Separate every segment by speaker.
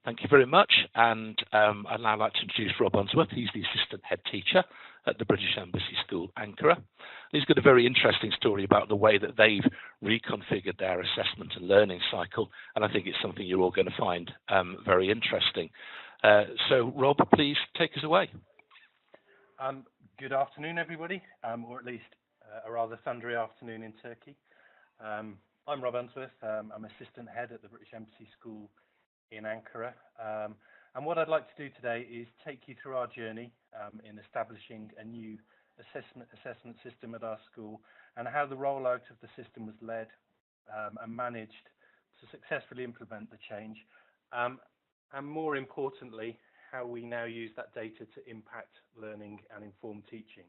Speaker 1: Thank you very much. And I'd now like to introduce Rob Unsworth. He's the assistant head teacher at the British Embassy School Ankara. He's got a very interesting story about the way that they've reconfigured their assessment and learning cycle, and I think it's something you're all going to find very interesting. So Rob, please take us away.
Speaker 2: Good afternoon, everybody, or at least a rather thundery afternoon in Turkey. I'm Rob Unsworth. I'm assistant head at the British Embassy School in Ankara. And what I'd like to do today is take you through our journey in establishing a new assessment system at our school, and how the rollout of the system was led and managed to successfully implement the change. And more importantly, how we now use that data to impact learning and inform teaching.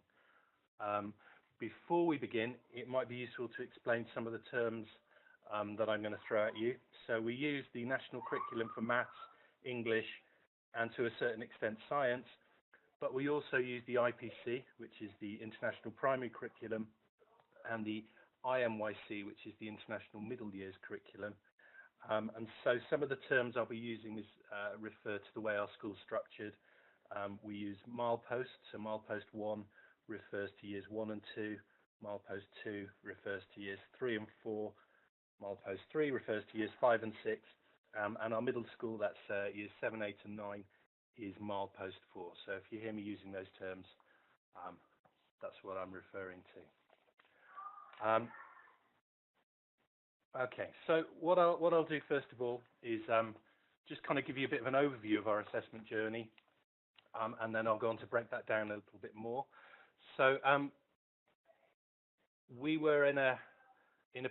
Speaker 2: Before we begin, it might be useful to explain some of the terms that I'm going to throw at you. So we use the National Curriculum for Maths, English, and to a certain extent science, but we also use the IPC, which is the International Primary Curriculum, and the IMYC, which is the International Middle Years Curriculum. And so some of the terms I'll be using refer to the way our school's structured. We use mileposts, so milepost 1 refers to years 1 and 2, milepost 2 refers to years 3 and 4, milepost 3 refers to years 5 and 6, and our middle school, that's years 7, 8 and 9, is milepost 4. So if you hear me using those terms, that's what I'm referring to. Okay, so what I'll do first of all is just kind of give you a bit of an overview of our assessment journey, and then I'll go on to break that down a little bit more. So we were in a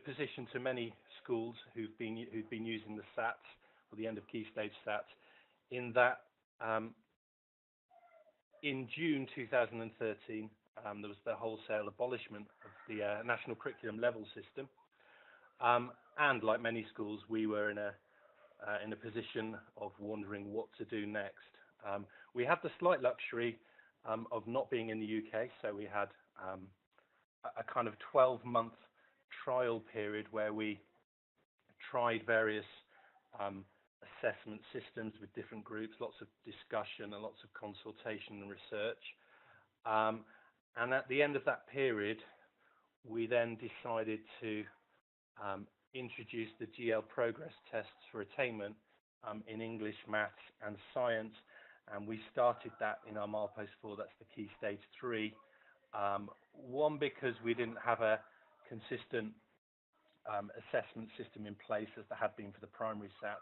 Speaker 2: position to many schools who've been using the SATs, or the end of key stage SATs, in that in June 2013 there was the wholesale abolishment of the national curriculum level system. And like many schools, we were in a position of wondering what to do next. We had the slight luxury of not being in the UK, so we had a kind of 12-month trial period where we tried various assessment systems with different groups, lots of discussion and lots of consultation and research. And at the end of that period, we then decided to introduce the GL progress tests for attainment in English, maths and science, and we started that in our milepost 4, that's the key stage 3. One, because we didn't have a consistent assessment system in place as there had been for the primary SATs,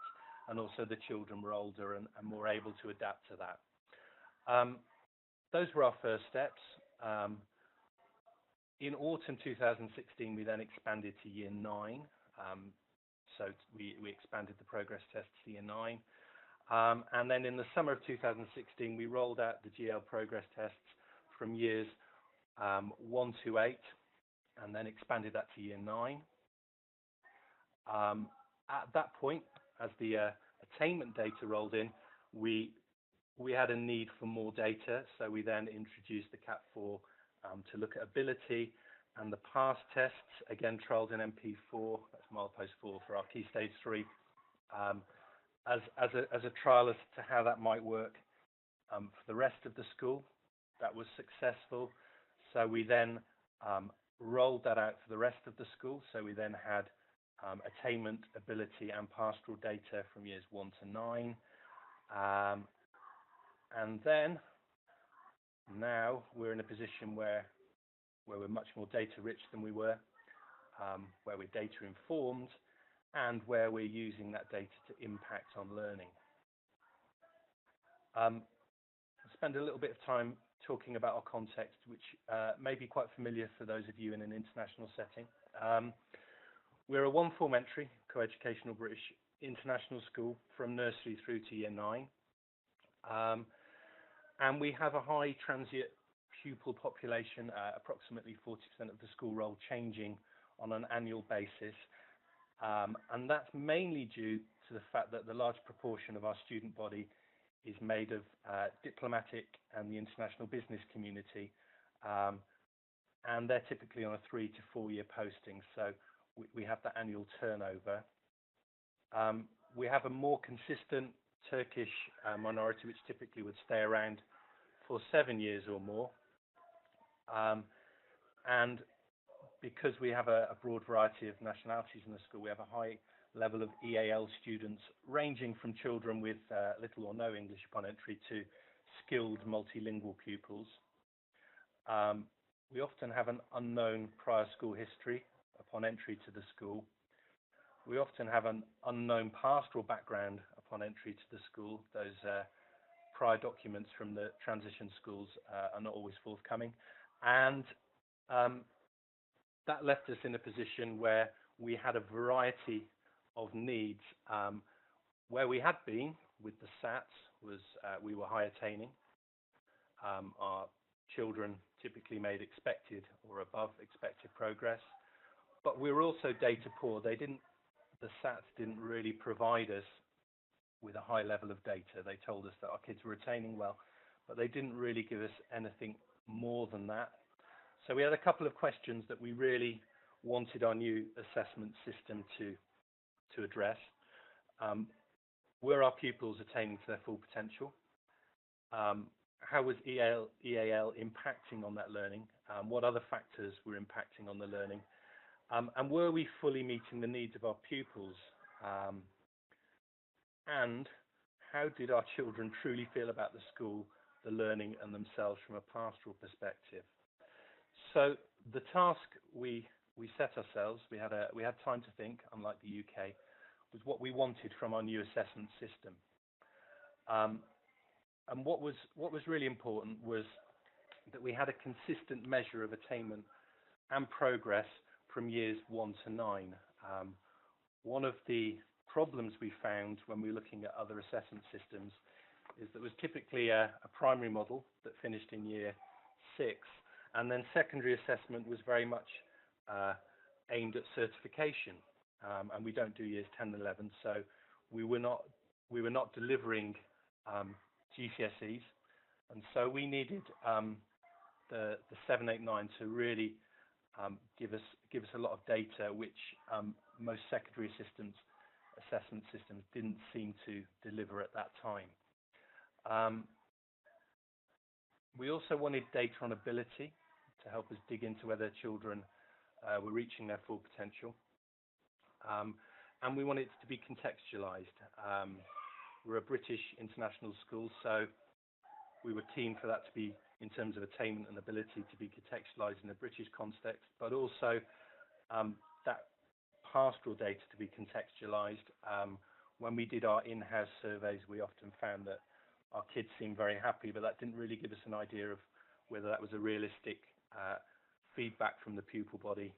Speaker 2: and also the children were older and more able to adapt to that. Those were our first steps. In autumn 2016, we then expanded to year 9. So we expanded the progress tests to year 9. And then in the summer of 2016, we rolled out the GL progress tests from years 1 to 8, and then expanded that to year 9. At that point, as the attainment data rolled in, we had a need for more data, so we then introduced the CAT4 to look at ability, and the PASS tests, again trialled in MP4, that's milepost 4 for our key stage 3, as a trial as to how that might work for the rest of the school. That was successful, so we then rolled that out for the rest of the school. So we then had attainment, ability and pastoral data from years 1 to 9. And then now we're in a position where we're much more data rich than we were, where we're data informed, and where we're using that data to impact on learning. I'll spend a little bit of time talking about our context, which may be quite familiar for those of you in an international setting. We're a one-form entry, co-educational British international school from nursery through to year 9. And we have a high transient pupil population, approximately 40% of the school roll changing on an annual basis. And that's mainly due to the fact that the large proportion of our student body is made of diplomatic and the international business community. And they're typically on a 3 to 4 year posting. So we have that annual turnover. We have a more consistent Turkish minority, which typically would stay around for 7 years or more. And because we have a broad variety of nationalities in the school, we have a high level of EAL students, ranging from children with little or no English upon entry to skilled multilingual pupils. We often have an unknown prior school history upon entry to the school. We often have an unknown pastoral background upon entry to the school. Those prior documents from the transition schools are not always forthcoming. And that left us in a position where we had a variety of needs. Where we had been with the SATs was we were high attaining. Our children typically made expected or above expected progress, but we were also data poor. The SATs didn't really provide us with a high level of data. They told us that our kids were attaining well, but they didn't really give us anything more than that. So we had a couple of questions that we really wanted our new assessment system to address. Were our pupils attaining to their full potential? How was EAL impacting on that learning? What other factors were impacting on the learning? And were we fully meeting the needs of our pupils? And how did our children truly feel about the school, the learning, and themselves from a pastoral perspective? So the task we set ourselves, we had time to think, unlike the UK, was what we wanted from our new assessment system. And what was really important was that we had a consistent measure of attainment and progress from years 1 to 9. One of the problems we found when we were looking at other assessment systems is that it was typically a primary model that finished in year 6, and then secondary assessment was very much aimed at certification, and we don't do years 10 and 11, so we were not delivering GCSEs, and so we needed the 7, 8, 9 to really give us a lot of data, which most secondary assessment systems didn't seem to deliver at that time. We also wanted data on ability to help us dig into whether children were reaching their full potential, and we wanted it to be contextualized. We're a British international school, so we were keen for that to be, in terms of attainment and ability, to be contextualized in a British context, but also that pastoral data to be contextualized. When we did our in-house surveys, we often found that our kids seemed very happy, but that didn't really give us an idea of whether that was a realistic feedback from the pupil body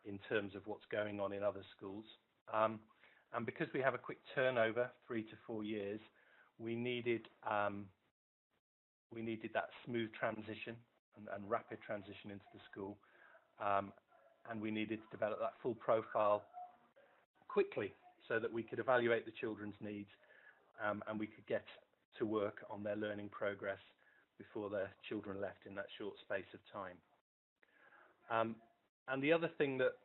Speaker 2: in terms of what's going on in other schools. And because we have a quick turnover, 3 to 4 years, we needed that smooth transition and rapid transition into the school, and we needed to develop that full profile quickly so that we could evaluate the children's needs, and we could get to work on their learning progress before the children left in that short space of time. And the other thing that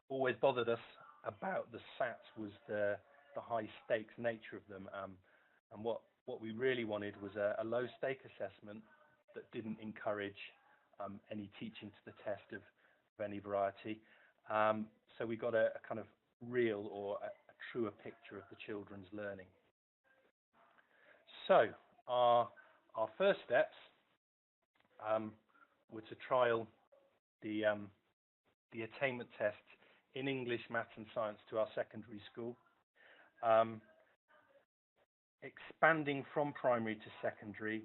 Speaker 2: always bothered us about the SATs was the high stakes nature of them, and what we really wanted was a low stake assessment that didn't encourage any teaching to the test of any variety. So we got a kind of real or a truer picture of the children's learning. So our first steps were to trial the attainment test in English, Maths and Science to our secondary school. Expanding from primary to secondary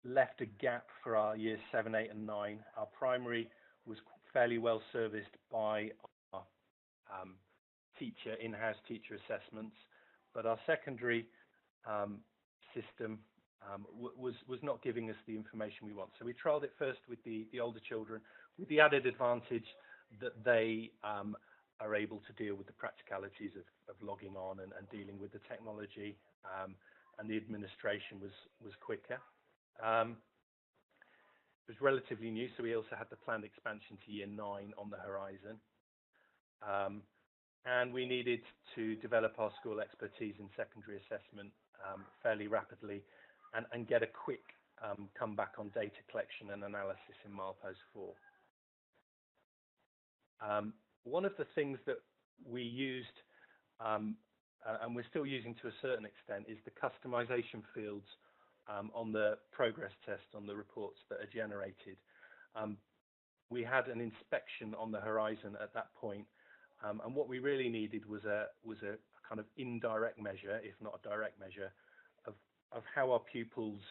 Speaker 2: left a gap for our years 7, 8 and 9. Our primary was fairly well serviced by our in-house teacher assessments, but our secondary system was not giving us the information we want. So we trialled it first with the older children, with the added advantage that they are able to deal with the practicalities of logging on and dealing with the technology, and the administration was quicker. It was relatively new, so we also had the planned expansion to year 9 on the horizon. and we needed to develop our school expertise in secondary assessment fairly rapidly, and get a quick comeback on data collection and analysis in milepost 4. One of the things that we used, and we're still using to a certain extent, is the customization fields on the progress test, on the reports that are generated. We had an inspection on the horizon at that point, and what we really needed was a kind of indirect measure, if not a direct measure, of how our pupils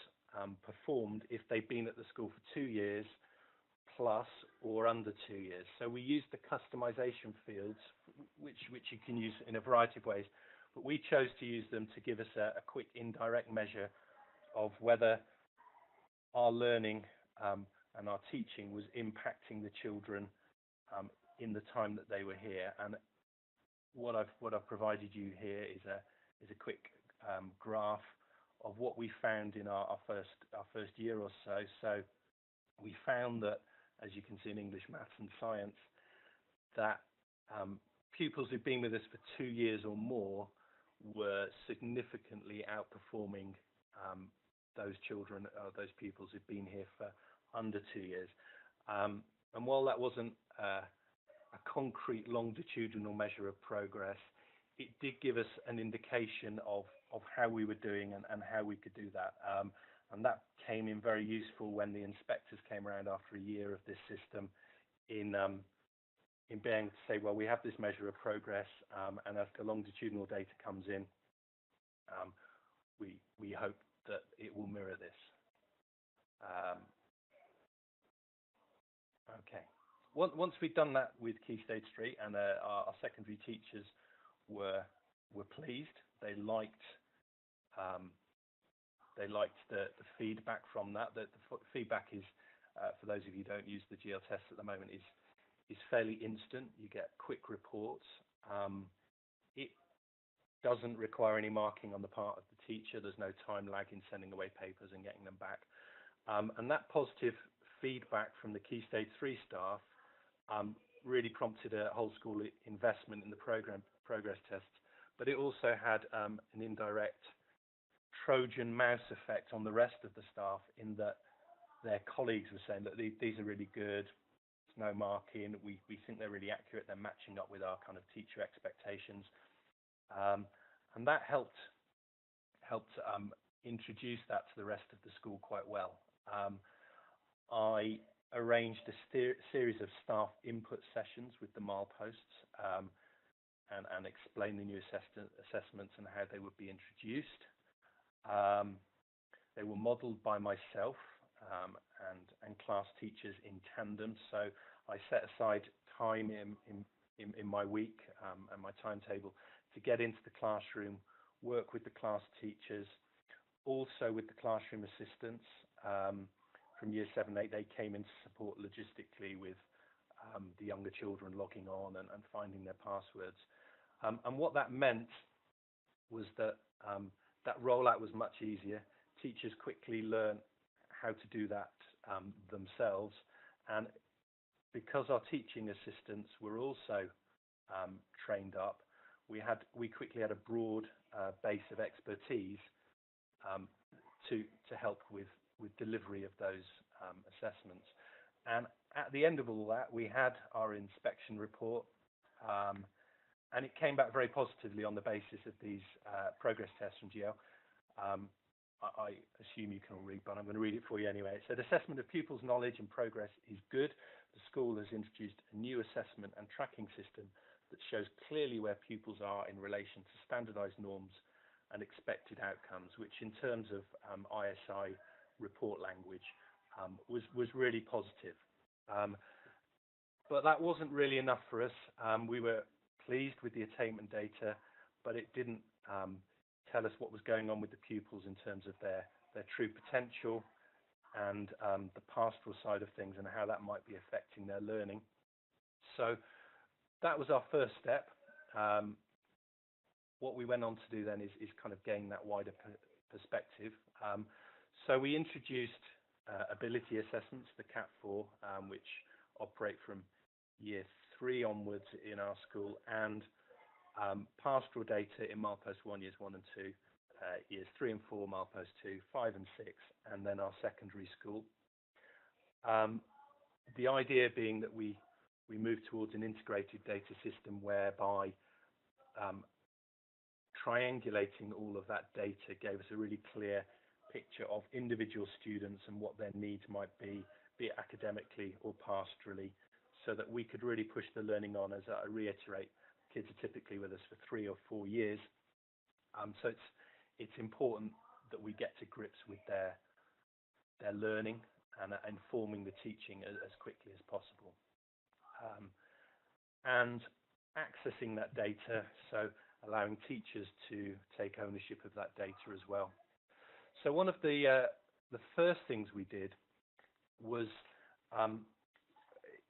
Speaker 2: performed if they'd been at the school for 2 years plus or under 2 years. So we used the customization fields, which you can use in a variety of ways, but we chose to use them to give us a quick indirect measure of whether our learning and our teaching was impacting the children in the time that they were here. And what I've provided you here is a quick graph of what we found in our first year or so. So we found that, as you can see in English, maths and science, that pupils who've been with us for 2 years or more were significantly outperforming those children, those pupils who've been here for under 2 years. And while that wasn't a concrete longitudinal measure of progress, it did give us an indication of how we were doing and how we could do that. And that came in very useful when the inspectors came around after a year of this system in being able to say, well, we have this measure of progress, and as the longitudinal data comes in, we hope that it will mirror this. Okay. Once we'd done that with Key Stage 3, and our secondary teachers were pleased, they liked the feedback from that. The feedback is, for those of you who don't use the GL test at the moment, is fairly instant. You get quick reports. It doesn't require any marking on the part of the teacher. There's no time lag in sending away papers and getting them back. And that positive feedback from the Key Stage 3 staff really prompted a whole school investment in the progress tests, but it also had an indirect Trojan mouse effect on the rest of the staff, in that their colleagues were saying that these are really good, there's no marking, we think they're really accurate, they're matching up with our kind of teacher expectations. And that helped introduce that to the rest of the school quite well. I arranged a series of staff input sessions with the mileposts and explained the new assessments and how they would be introduced. They were modelled by myself and class teachers in tandem. So I set aside time in my week and my timetable to get into the classroom, work with the class teachers, also with the classroom assistants. From year 7 and 8, they came in to support logistically with the younger children logging on and finding their passwords. And what that meant was that that rollout was much easier. Teachers quickly learned how to do that themselves. And because our teaching assistants were also trained up, we quickly had a broad base of expertise to help with delivery of those assessments. And at the end of all that, we had our inspection report, and it came back very positively on the basis of these progress tests from GL. I assume you can all read, but I'm going to read it for you anyway. It said, assessment of pupils' knowledge and progress is good. The school has introduced a new assessment and tracking system that shows clearly where pupils are in relation to standardized norms and expected outcomes, which in terms of ISI report language was really positive. But that wasn't really enough for us. We were pleased with the attainment data, but it didn't tell us what was going on with the pupils in terms of their true potential and the pastoral side of things and how that might be affecting their learning. So that was our first step. What we went on to do then is kind of gain that wider perspective. So we introduced ability assessments, the CAT4, which operate from year 3 onwards in our school, and pastoral data in milepost 1, years 1 and 2, years 3 and 4, milepost 2, 5 and 6, and then our secondary school. The idea being that we move towards an integrated data system whereby triangulating all of that data gave us a really clear picture of individual students and what their needs might be it academically or pastorally, so that we could really push the learning on. As I reiterate, kids are typically with us for 3 or 4 years, so it's important that we get to grips with their learning and informing the teaching as quickly as possible, and accessing that data, so allowing teachers to take ownership of that data as well. So one of the first things we did was,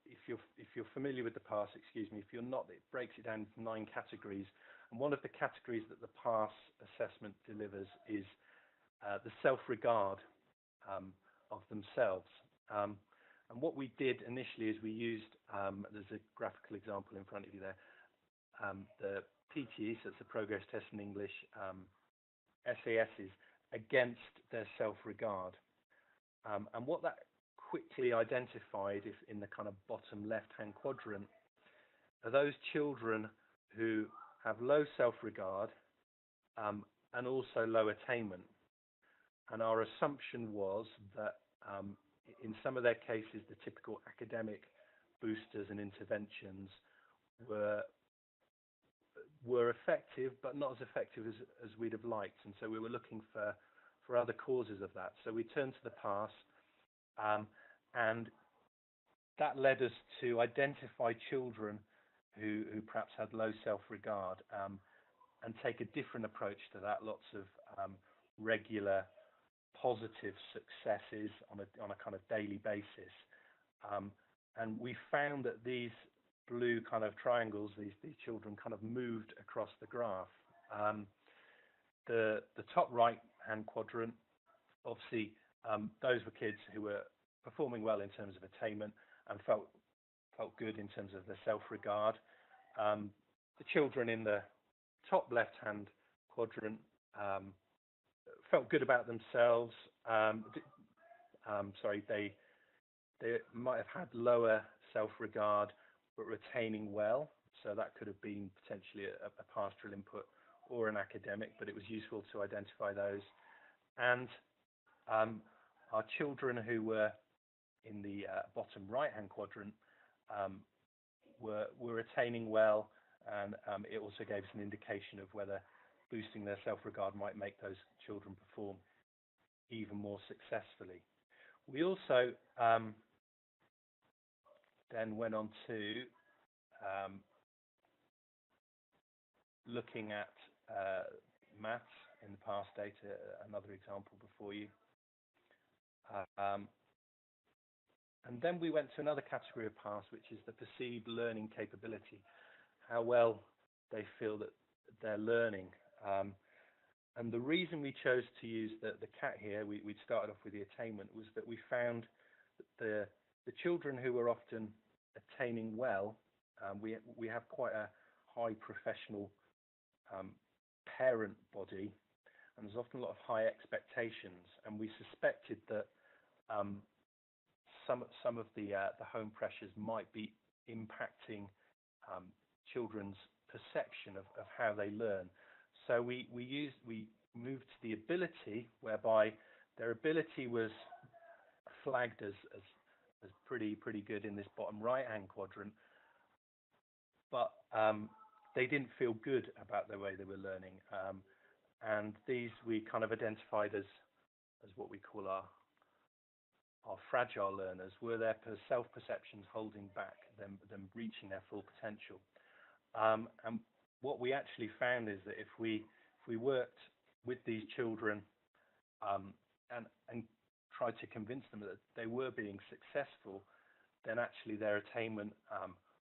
Speaker 2: if you're familiar with the PASS, excuse me, if you're not, it breaks it down into 9 categories. And one of the categories that the PASS assessment delivers is the self-regard of themselves. And what we did initially is we used, there's a graphical example in front of you there, the PTE, so it's the progress test in English, SASs against their self-regard. And what that quickly identified, if in the kind of bottom left-hand quadrant, are those children who have low self-regard and also low attainment. And our assumption was that in some of their cases, the typical academic boosters and interventions were effective, but not as effective as we'd have liked. And so we were looking for other causes of that. So we turned to the PASS, and that led us to identify children who perhaps had low self-regard, and take a different approach to that. Lots of regular positive successes on a kind of daily basis, and we found that these blue kind of triangles, these children kind of moved across the graph. The top right hand quadrant, obviously, those were kids who were performing well in terms of attainment and felt good in terms of their self-regard. The children in the top left hand quadrant felt good about themselves. They might have had lower self-regard but retaining well, so that could have been potentially a pastoral input or an academic, but it was useful to identify those. And our children who were in the bottom right-hand quadrant were retaining well, and it also gave us an indication of whether boosting their self-regard might make those children perform even more successfully. We also then went on to looking at maths in the past data, another example before you. And then we went to another category of PASS, which is the perceived learning capability, how well they feel that they're learning. And the reason we chose to use the cat here, we'd started off with the attainment, was that we found that the children who were often attaining well, we have quite a high professional parent body, and there's often a lot of high expectations, and we suspected that some of the home pressures might be impacting children's perception of how they learn. So we moved to the ability, whereby their ability was flagged as pretty good in this bottom right hand quadrant, but they didn't feel good about the way they were learning, and these we kind of identified as what we call our fragile learners. Were their self-perceptions holding back them reaching their full potential? And what we actually found is that if we worked with these children and tried to convince them that they were being successful, then actually their attainment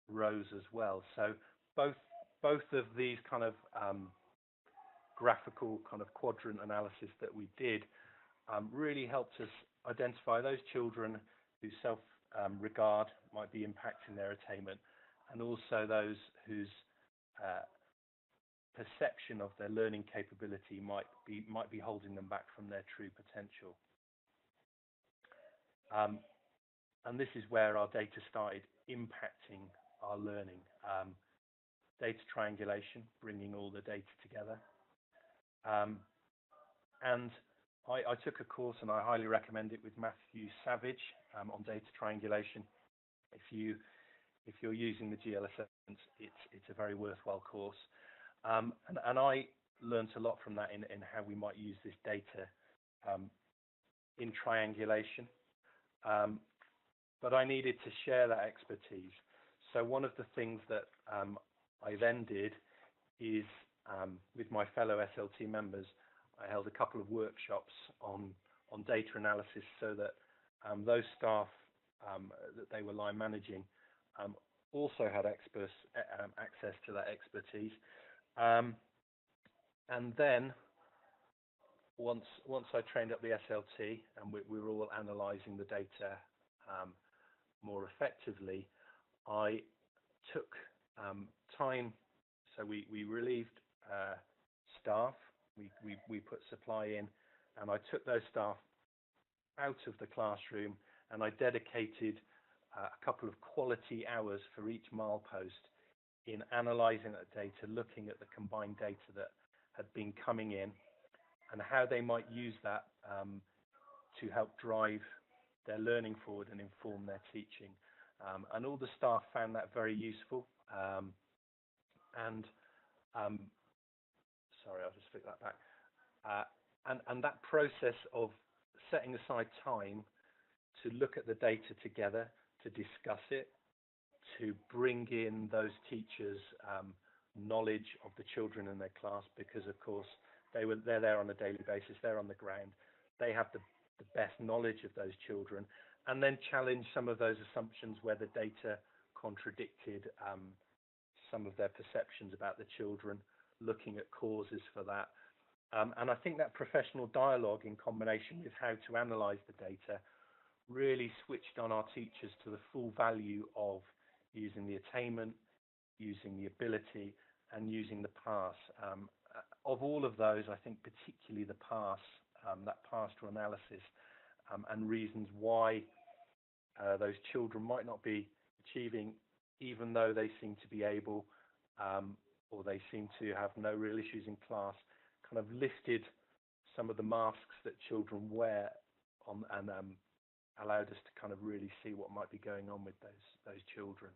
Speaker 2: rose as well. So both of these kind of graphical kind of quadrant analysis that we did really helped us identify those children whose self-regard might be impacting their attainment, and also those whose perception of their learning capability might be holding them back from their true potential. And this is where our data started impacting our learning. Data triangulation, bringing all the data together. And I took a course, and I highly recommend it, with Matthew Savage on data triangulation. If you're using the GL assessments, it's a very worthwhile course. And I learned a lot from that in how we might use this data in triangulation. But I needed to share that expertise. So one of the things that I then did is, with my fellow SLT members, I held a couple of workshops on data analysis, so that those staff that they were line managing also had access to that expertise. And then once I trained up the SLT and we were all analysing the data more effectively, I took time. So we relieved staff. We put supply in, and I took those staff out of the classroom, and I dedicated a couple of quality hours for each milepost in analysing that data, looking at the combined data that had been coming in, and how they might use that to help drive their learning forward and inform their teaching. And all the staff found that very useful. Sorry, I'll just flick that back. And that process of setting aside time to look at the data together, to discuss it, to bring in those teachers' knowledge of the children in their class, because of course they're there on a daily basis, they're on the ground, they have the best knowledge of those children, and then challenge some of those assumptions where the data contradicted some of their perceptions about the children, looking at causes for that. And I think that professional dialogue, in combination with how to analyse the data, really switched on our teachers to the full value of using the attainment, using the ability, and using the pass. Of all of those, I think particularly the pass, that pastoral analysis, and reasons why those children might not be achieving, even though they seem to be able, or they seem to have no real issues in class, kind of lifted some of the masks that children wear on, and allowed us to kind of really see what might be going on with those children.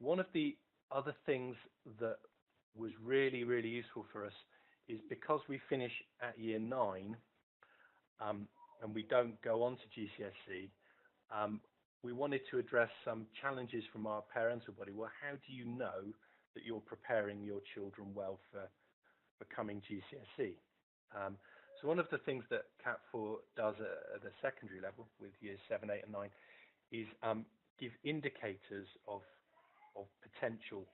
Speaker 2: One of the other things that was really, really useful for us is, because we finish at year 9 and we don't go on to GCSE, we wanted to address some challenges from our parents. Well, how do you know that you're preparing your children well for becoming GCSE? So one of the things that Cat4 does at the secondary level with years 7, 8 and 9 is give indicators of potential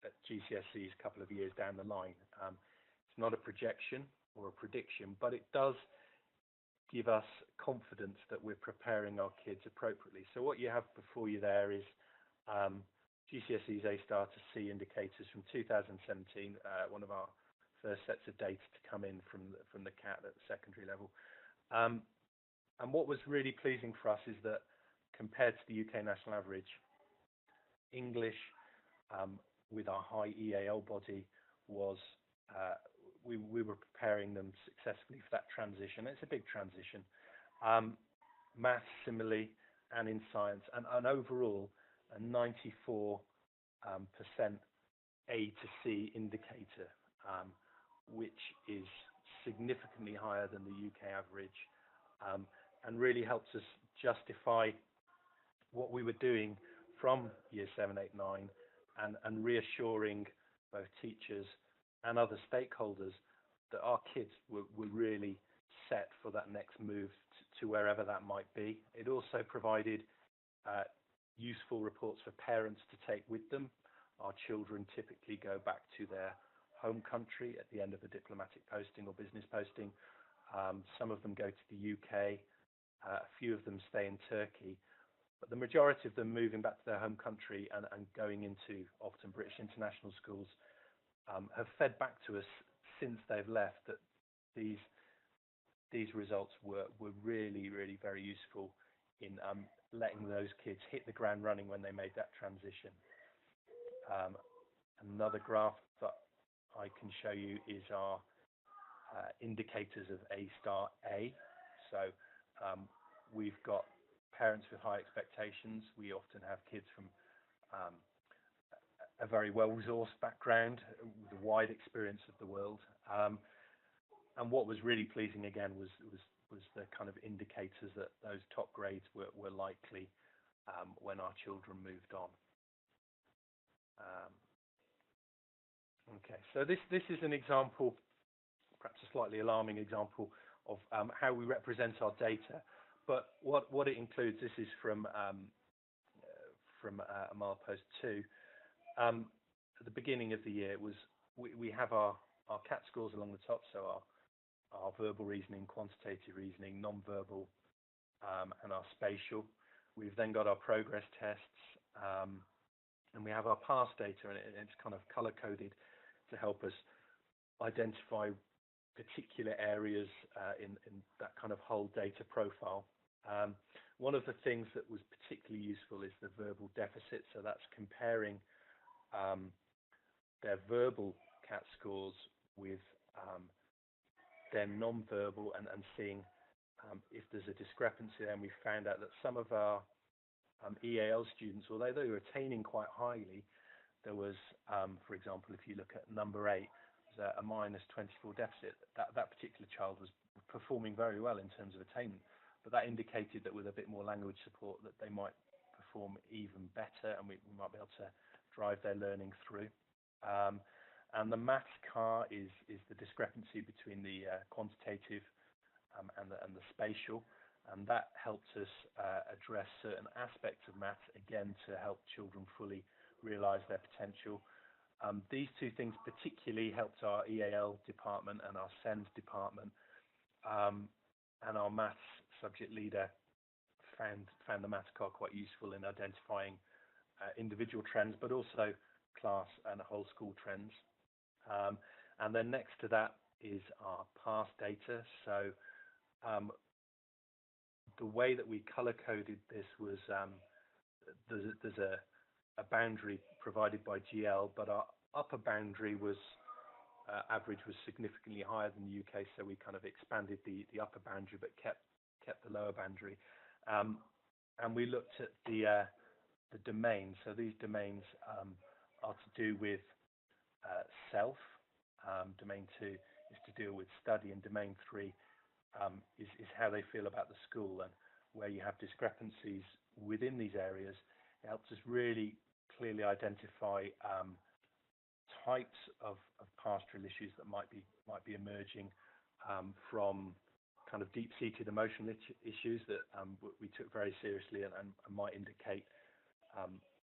Speaker 2: at GCSEs a couple of years down the line. It's not a projection or a prediction, but it does give us confidence that we're preparing our kids appropriately. So what you have before you there is GCSEs A star to C indicators from 2017, one of our first sets of data to come in from the CAT at the secondary level. And what was really pleasing for us is that, compared to the UK national average, English, with our high EAL body, was we were preparing them successfully for that transition. It's a big transition. Maths similarly, and in science, and overall a 94% A to C indicator, which is significantly higher than the UK average, and really helps us justify what we were doing from year 7, 8, 9, and reassuring both teachers and other stakeholders that our kids were really set for that next move to wherever that might be. It also provided useful reports for parents to take with them. Our children typically go back to their home country at the end of a diplomatic posting or business posting. Some of them go to the UK, a few of them stay in Turkey, but the majority of them moving back to their home country and going into often British international schools have fed back to us since they've left that these results were really, really very useful in letting those kids hit the ground running when they made that transition. Another graph that I can show you is our indicators of A*A. So we've got parents with high expectations. We often have kids from a very well-resourced background with a wide experience of the world. And what was really pleasing again was the kind of indicators that those top grades were likely when our children moved on. Okay, so this is an example, perhaps a slightly alarming example of how we represent our data. But what it includes, this is from a milepost 2. At the beginning of the year, we have our CAT scores along the top, so our verbal reasoning, quantitative reasoning, non-verbal, and our spatial. We've then got our progress tests, and we have our past data, and it's kind of color-coded to help us identify particular areas in that kind of whole data profile. One of the things that was particularly useful is the verbal deficit, so that's comparing their verbal CAT scores with their non-verbal and seeing if there's a discrepancy there. And we found out that some of our EAL students, although they were attaining quite highly, there was, for example, if you look at number 8, there's a -24 deficit. That particular child was performing very well in terms of attainment, but that indicated that with a bit more language support that they might perform even better, and we might be able to drive their learning through. And the maths car is the discrepancy between the quantitative and the spatial, and that helps us address certain aspects of maths, again, to help children fully realise their potential. These two things particularly helped our EAL department and our SEND department, and our maths subject leader found the maths car quite useful in identifying individual trends, but also class and whole school trends. And then next to that is our past data. So the way that we color-coded this was there's a boundary provided by GL, but our upper boundary was average was significantly higher than the UK, so we kind of expanded the upper boundary but kept the lower boundary. And we looked at the domains. So these domains are to do with self. Domain 2 is to deal with study, and domain 3 is how they feel about the school. And where you have discrepancies within these areas, it helps us really clearly identify types of pastoral issues that might be emerging from kind of deep-seated emotional issues that we took very seriously and might indicate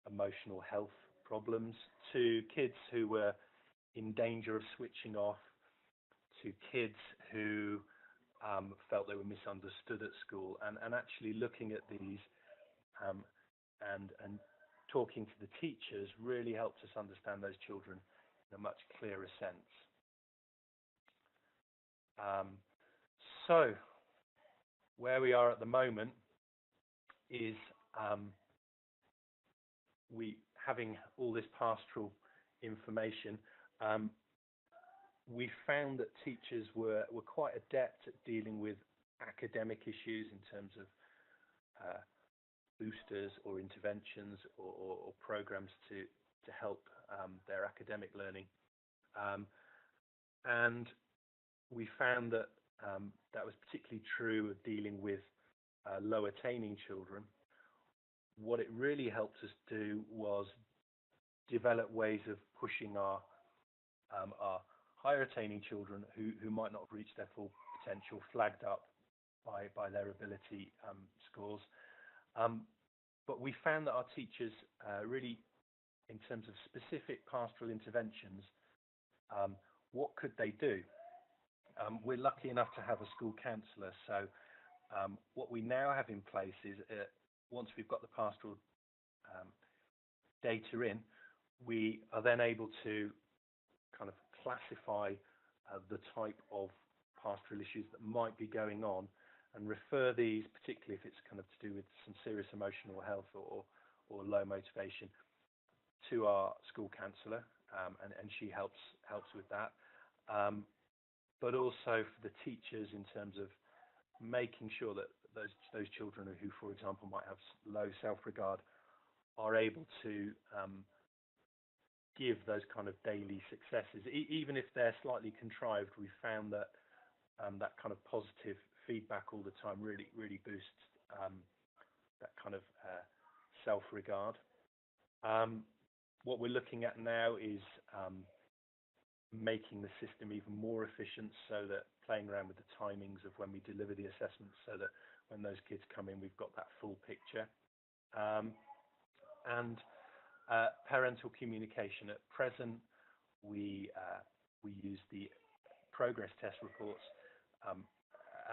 Speaker 2: emotional health problems, to kids who were in danger of switching off, to kids who felt they were misunderstood at school, and actually looking at these and talking to the teachers really helped us understand those children in a much clearer sense. So where we are at the moment is we having all this pastoral information, we found that teachers were quite adept at dealing with academic issues in terms of boosters or interventions or programs to help their academic learning. And we found that that was particularly true of dealing with low attaining children. What it really helped us do was develop ways of pushing our higher attaining children who might not have reached their full potential, flagged up by their ability scores. But we found that our teachers really, in terms of specific pastoral interventions, what could they do? We're lucky enough to have a school counsellor, so what we now have in place is once we've got the pastoral data in, we are then able to kind of classify the type of pastoral issues that might be going on, and refer these, particularly if it's kind of to do with some serious emotional health or low motivation, to our school counsellor, and she helps with that. But also for the teachers, in terms of making sure that those children who, for example, might have low self-regard, are able to give those kind of daily successes, even if they're slightly contrived. We found that that kind of positive feedback all the time really boosts that kind of self-regard. What we're looking at now is making the system even more efficient, so that playing around with the timings of when we deliver the assessments, so that when those kids come in, we've got that full picture. And parental communication. At present, we use the progress test reports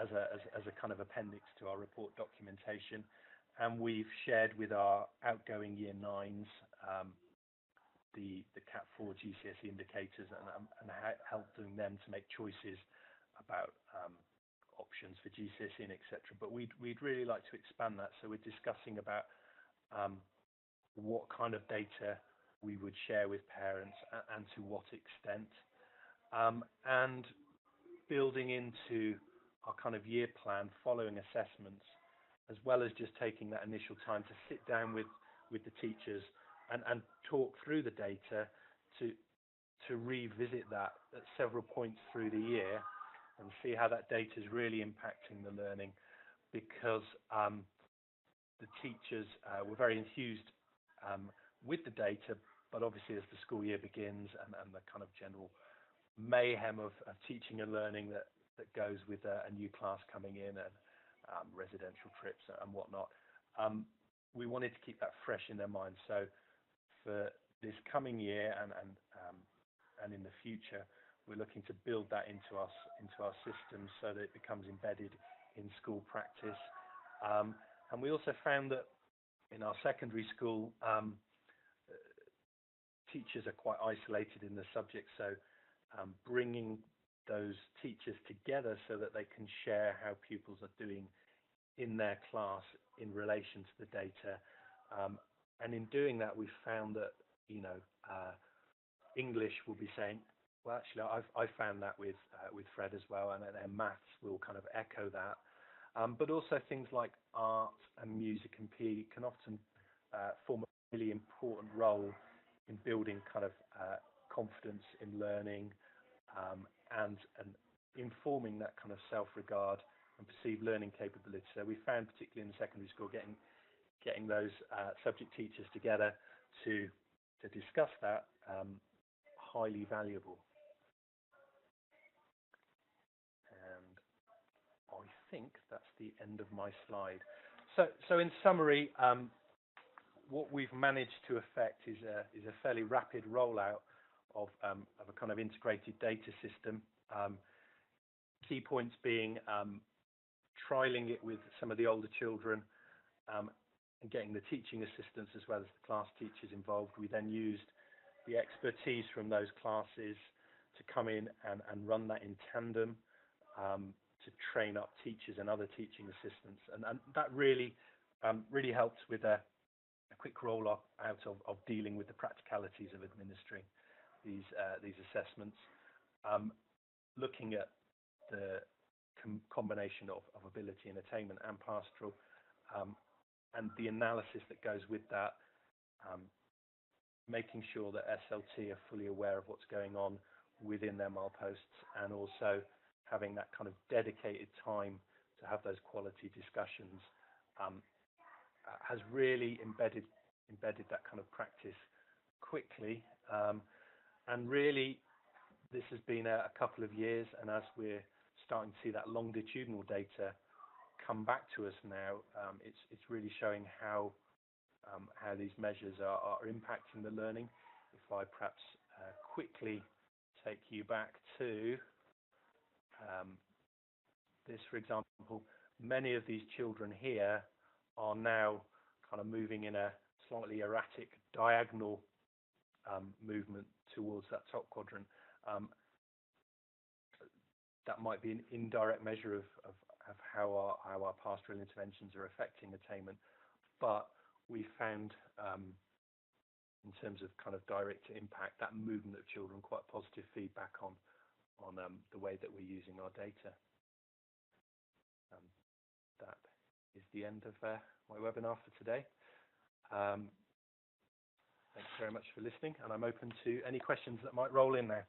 Speaker 2: as a kind of appendix to our report documentation, and we've shared with our outgoing year 9s the Cat 4 GCSE indicators, and helping them to make choices about options for GCSE and etc. But we'd really like to expand that, so we're discussing about what kind of data we would share with parents and to what extent, and building into our kind of year plan following assessments, as well as just taking that initial time to sit down with the teachers and talk through the data, to revisit that at several points through the year and see how that data is really impacting the learning, because the teachers were very enthused with the data, but obviously as the school year begins and the kind of general mayhem of teaching and learning that goes with a new class coming in, and residential trips and whatnot, we wanted to keep that fresh in their minds. So for this coming year and in the future, we're looking to build that into our system, so that it becomes embedded in school practice. And we also found that in our secondary school, teachers are quite isolated in the subject, so bringing those teachers together so that they can share how pupils are doing in their class in relation to the data. And in doing that, we found that, English will be saying, well, actually, I found that with Fred as well, and then maths will kind of echo that. But also things like art and music and PE can often form a really important role in building kind of confidence in learning, and informing that kind of self-regard and perceived learning capability. So we found, particularly in the secondary school, getting those subject teachers together to discuss that, highly valuable. And I think that's the end of my slide. So in summary, what we've managed to effect is a fairly rapid rollout of a kind of integrated data system. Key points being trialing it with some of the older children, and getting the teaching assistants as well as the class teachers involved. We then used the expertise from those classes to come in and run that in tandem, to train up teachers and other teaching assistants, and that really helped with a quick roll out of dealing with the practicalities of administering these assessments, looking at the combination of ability and attainment and pastoral, and the analysis that goes with that, making sure that SLT are fully aware of what's going on within their mileposts, and also having that kind of dedicated time to have those quality discussions, has really embedded that kind of practice quickly. And really, this has been a couple of years, and as we're starting to see that longitudinal data come back to us now, it's really showing how these measures are impacting the learning. If I perhaps quickly take you back to this, for example, many of these children here are now kind of moving in a slightly erratic diagonal movement towards that top quadrant, That might be an indirect measure of how our pastoral interventions are affecting attainment, but we found, in terms of kind of direct impact, that movement of children, quite positive feedback on the way that we're using our data. That is the end of my webinar for today. Thanks very much for listening, and I'm open to any questions that might roll in there.